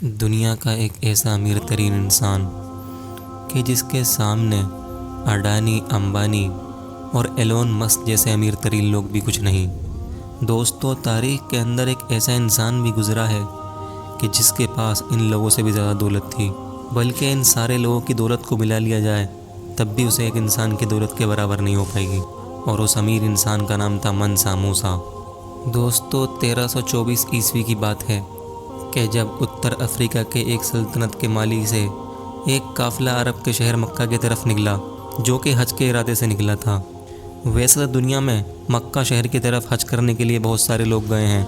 دنیا کا ایک ایسا امیر ترین انسان کہ جس کے سامنے اڈانی، امبانی اور ایلون مسک جیسے امیر ترین لوگ بھی کچھ نہیں۔ دوستو، تاریخ کے اندر ایک ایسا انسان بھی گزرا ہے کہ جس کے پاس ان لوگوں سے بھی زیادہ دولت تھی، بلکہ ان سارے لوگوں کی دولت کو ملا لیا جائے تب بھی اسے ایک انسان کی دولت کے برابر نہیں ہو پائے گی، اور اس امیر انسان کا نام تھا منسا موسیٰ۔ دوستو، 1324 عیسوی کی بات ہے کہ جب اتر افریقہ کے ایک سلطنت کے مالی سے ایک قافلہ عرب کے شہر مکہ کی طرف نکلا، جو کہ حج کے ارادے سے نکلا تھا۔ ویسے تو دنیا میں مکہ شہر کی طرف حج کرنے کے لیے بہت سارے لوگ گئے ہیں،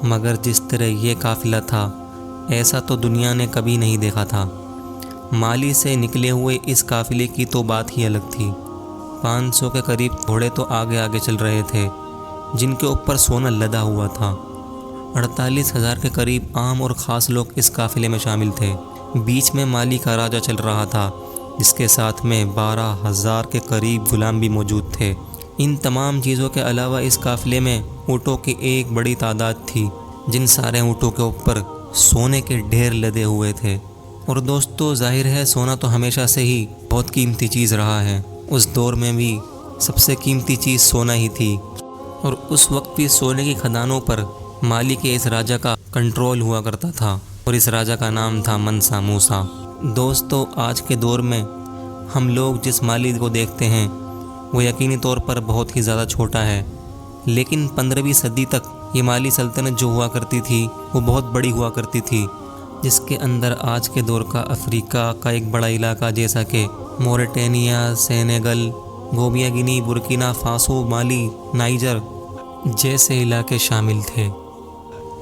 مگر جس طرح یہ قافلہ تھا ایسا تو دنیا نے کبھی نہیں دیکھا تھا۔ مالی سے نکلے ہوئے اس قافلے کی تو بات ہی الگ تھی۔ 500 کے قریب گھوڑے تو آگے آگے چل رہے تھے، جن کے اوپر سونا لدا ہوا تھا۔ 48,000 کے قریب عام اور خاص لوگ اس قافلے میں شامل تھے۔ بیچ میں مالی کا راجہ چل رہا تھا، جس کے ساتھ میں 12,000 کے قریب غلام بھی موجود تھے۔ ان تمام چیزوں کے علاوہ اس قافلے میں اونٹوں کی ایک بڑی تعداد تھی، جن سارے اونٹوں کے اوپر سونے کے ڈھیر لدے ہوئے تھے۔ اور دوستو، ظاہر ہے سونا تو ہمیشہ سے ہی بہت قیمتی چیز رہا ہے۔ اس دور میں بھی سب سے قیمتی چیز سونا ہی تھی، اور اس وقت بھی سونے کی کھدانوں پر مالی کے اس راجہ کا کنٹرول ہوا کرتا تھا، اور اس راجہ کا نام تھا منسا موسیٰ۔ دوستو، آج کے دور میں ہم لوگ جس مالی کو دیکھتے ہیں وہ یقینی طور پر بہت ہی زیادہ چھوٹا ہے، لیکن 15ویں صدی تک یہ مالی سلطنت جو ہوا کرتی تھی وہ بہت بڑی ہوا کرتی تھی، جس کے اندر آج کے دور کا افریقہ کا ایک بڑا علاقہ جیسا کہ موریٹینیا، سینیگل، گوبیا گینی، برکینا فاسو، مالی، نائجر جیسے علاقے شامل تھے۔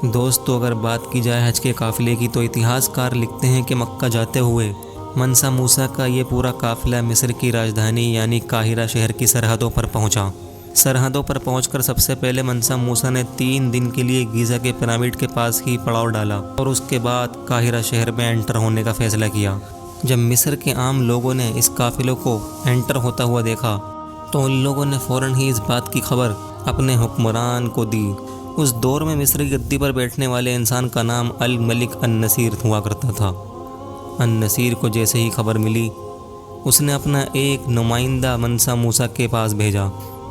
دوستو، اگر بات کی جائے حج کے قافلے کی تو اتہاس کار لکھتے ہیں کہ مکہ جاتے ہوئے منسا موسیٰ کا یہ پورا قافلہ مصر کی راجدھانی یعنی قاہرہ شہر کی سرحدوں پر پہنچا۔ سرحدوں پر پہنچ کر سب سے پہلے منسا موسیٰ نے 3 دن کے لیے گیزا کے پیرامڈ کے پاس ہی پڑاؤ ڈالا، اور اس کے بعد قاہرہ شہر میں انٹر ہونے کا فیصلہ کیا۔ جب مصر کے عام لوگوں نے اس قافلے کو انٹر ہوتا ہوا دیکھا تو ان لوگوں نے فوراً ہی اس بات کی خبر اپنے حکمران کو دی۔ اس دور میں مصر کی گدی پر بیٹھنے والے انسان کا نام الملک النصیر ہوا کرتا تھا۔ النصیر کو جیسے ہی خبر ملی، اس نے اپنا ایک نمائندہ منسا موسیٰ کے پاس بھیجا۔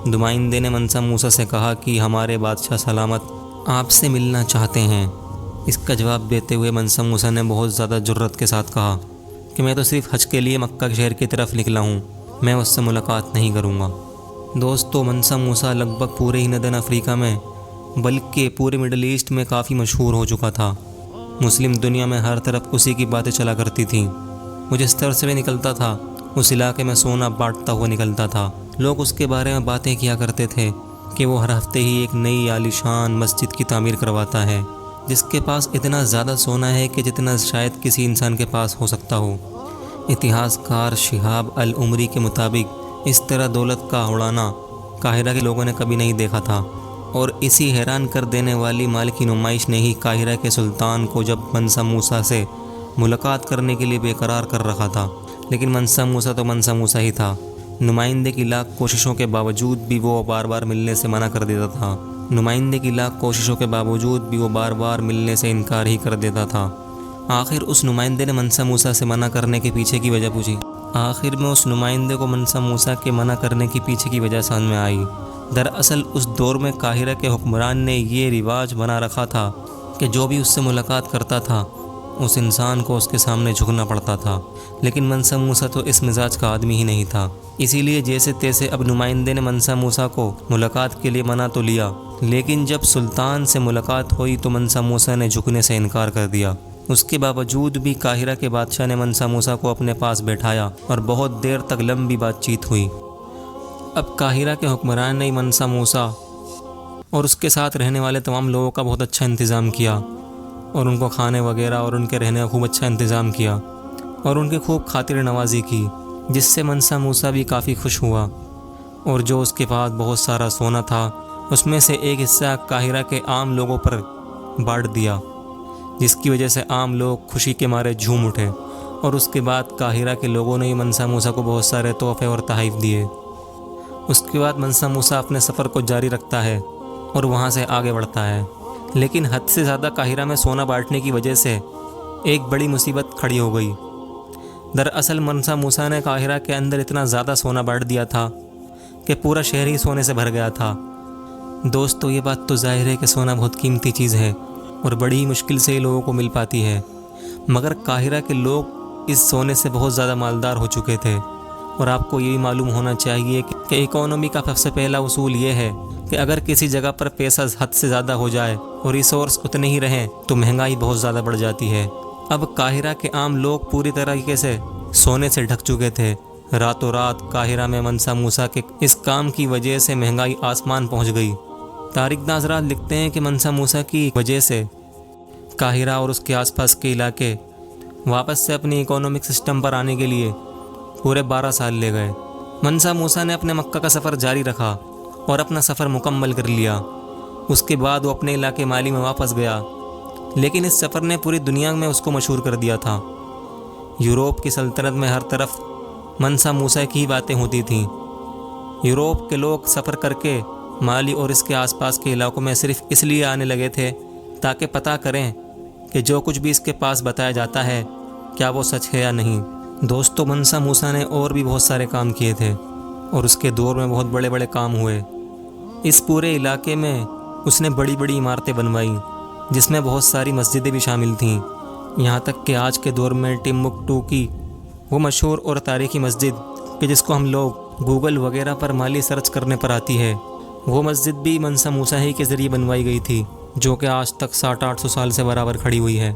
نمائندے نے منسا موسیٰ سے کہا کہ ہمارے بادشاہ سلامت آپ سے ملنا چاہتے ہیں۔ اس کا جواب دیتے ہوئے منسا موسیٰ نے بہت زیادہ جرأت کے ساتھ کہا کہ میں تو صرف حج کے لیے مکہ کے شہر کی طرف نکلا ہوں، میں اس سے ملاقات نہیں کروں گا۔ دوستو، منسا موسیٰ لگ بھگ پورے ہی نردن افریقہ میں بلکہ پورے مڈل ایسٹ میں کافی مشہور ہو چکا تھا۔ مسلم دنیا میں ہر طرف اسی کی باتیں چلا کرتی تھیں۔ وہ جس طرح سے بھی نکلتا تھا اس علاقے میں سونا بانٹتا ہوا نکلتا تھا۔ لوگ اس کے بارے میں باتیں کیا کرتے تھے کہ وہ ہر ہفتے ہی ایک نئی عالیشان مسجد کی تعمیر کرواتا ہے، جس کے پاس اتنا زیادہ سونا ہے کہ جتنا شاید کسی انسان کے پاس ہو سکتا ہو۔ اتہاس کار شہاب العمری کے مطابق اس طرح دولت کا اڑانا قاہرہ کے لوگوں نے کبھی نہیں دیکھا تھا، اور اسی حیران کر دینے والی مال کی نمائش نے ہی قاہرہ کے سلطان کو جب منسا موسیٰ سے ملاقات کرنے کے لیے بے قرار کر رکھا تھا۔ لیکن منسا موسیٰ تو منسا موسیٰ ہی تھا۔ نمائندے کی لاکھ کوششوں کے باوجود بھی وہ بار بار ملنے سے منع کر دیتا تھا۔ نمائندے کی لاکھ کوششوں کے باوجود بھی وہ بار بار ملنے سے انکار ہی کر دیتا تھا۔ آخر اس نمائندے نے منسا موسیٰ سے منع کرنے کے پیچھے کی وجہ پوچھی۔ آخر میں اس نمائندے کو منسا موسیٰ کے منع کرنے کے پیچھے کی وجہ سمجھ میں آئی۔ دراصل اس دور میں قاہرہ کے حکمران نے یہ رواج بنا رکھا تھا کہ جو بھی اس سے ملاقات کرتا تھا اس انسان کو اس کے سامنے جھکنا پڑتا تھا، لیکن منسا موسیٰ تو اس مزاج کا آدمی ہی نہیں تھا۔ اسی لیے جیسے تیسے اب نمائندے نے منسا موسیٰ کو ملاقات کے لیے منع تو لیا، لیکن جب سلطان سے ملاقات ہوئی تو منسا موسیٰ نے جھکنے سے انکار کر دیا۔ اس کے باوجود بھی قاہرہ کے بادشاہ نے منسا موسیٰ کو اپنے پاس بیٹھایا اور بہت دیر تک لمبی بات چیت ہوئی۔ اب قاہرہ کے حکمران نے منسا موسیٰ اور اس کے ساتھ رہنے والے تمام لوگوں کا بہت اچھا انتظام کیا، اور ان کو کھانے وغیرہ اور ان کے رہنے کا خوب اچھا انتظام کیا، اور ان کی خوب خاطر نوازی کی، جس سے منسا موسیٰ بھی کافی خوش ہوا۔ اور جو اس کے پاس بہت سارا سونا تھا اس میں سے ایک حصہ قاہرہ کے عام لوگوں پر بانٹ دیا، جس کی وجہ سے عام لوگ خوشی کے مارے جھوم اٹھے۔ اور اس کے بعد قاہرہ کے لوگوں نے منسا موسیٰ کو بہت سارے تحفے اور تحائف دیے۔ اس کے بعد منسا موسیٰ اپنے سفر کو جاری رکھتا ہے اور وہاں سے آگے بڑھتا ہے، لیکن حد سے زیادہ قاہرہ میں سونا بانٹنے کی وجہ سے ایک بڑی مصیبت کھڑی ہو گئی۔ دراصل منسا موسیٰ نے قاہرہ کے اندر اتنا زیادہ سونا بانٹ دیا تھا کہ پورا شہر ہی سونے سے بھر گیا تھا۔ دوستو یہ بات تو ظاہر ہے کہ سونا بہت قیمتی چیز ہے اور بڑی ہی مشکل سے ہی لوگوں کو مل پاتی ہے، مگر قاہرہ کے لوگ اس سونے سے بہت زیادہ مالدار ہو چکے تھے۔ اور آپ کو یہ بھی معلوم ہونا چاہیے کہ اکانومی کا سب سے پہلا اصول یہ ہے کہ اگر کسی جگہ پر پیسہ حد سے زیادہ ہو جائے اور ریسورس اتنے ہی رہیں تو مہنگائی بہت زیادہ بڑھ جاتی ہے۔ اب قاہرہ کے عام لوگ پوری طریقے سے سونے سے ڈھک چکے تھے۔ راتوں رات قاہرہ میں منسا موسیٰ کے اس کام کی وجہ سے مہنگائی آسمان پہنچ گئی۔ تاریخ داں حضرات لکھتے ہیں کہ منسا موسیٰ کی وجہ سے قاہرہ اور اس کے آس پاس کے علاقے واپس سے اپنی اکانومک سسٹم پر آنے کے لیے پورے 12 سال لے گئے۔ منسا موسیٰ نے اپنے مکہ کا سفر جاری رکھا اور اپنا سفر مکمل کر لیا۔ اس کے بعد وہ اپنے علاقے مالی میں واپس گیا، لیکن اس سفر نے پوری دنیا میں اس کو مشہور کر دیا تھا۔ یوروپ کی سلطنت میں ہر طرف منسا موسیٰ کی ہی باتیں ہوتی تھیں۔ یوروپ کے لوگ سفر کر کے مالی اور اس کے آس پاس کے علاقوں میں صرف اس لیے آنے لگے تھے تاکہ پتہ کریں کہ جو کچھ بھی اس کے پاس بتایا جاتا ہے کیا وہ سچ ہے یا نہیں۔ دوستو منسا موسیٰ نے اور بھی بہت سارے کام کیے تھے اور اس کے دور میں بہت بڑے بڑے کام ہوئے۔ اس پورے علاقے میں اس نے بڑی بڑی عمارتیں بنوائیں جس میں بہت ساری مسجدیں بھی شامل تھیں، یہاں تک کہ آج کے دور میں ٹمبکٹو کی وہ مشہور اور تاریخی مسجد کہ جس کو ہم لوگ گوگل وغیرہ پر مالی سرچ کرنے پر آتی ہے، وہ مسجد بھی منسا موسیٰ ہی کے ذریعے بنوائی گئی تھی، جو کہ آج تک 700-800 سال سے برابر کھڑی ہوئی ہے۔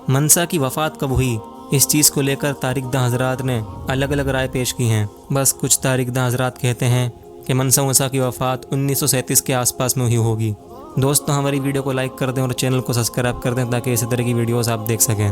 منسا کی وفات کب ہوئی اس چیز کو لے کر تاریخ داں حضرات نے الگ الگ رائے پیش کی ہیں۔ بس کچھ تاریخ داں حضرات کہتے ہیں کہ منسا موسیٰ کی وفات 1937 کے آس پاس میں ہی ہوگی۔ دوستو ہماری ویڈیو کو لائک کر دیں اور چینل کو سبسکرائب کر دیں تاکہ اسی طرح کی ویڈیوز آپ دیکھ سکیں۔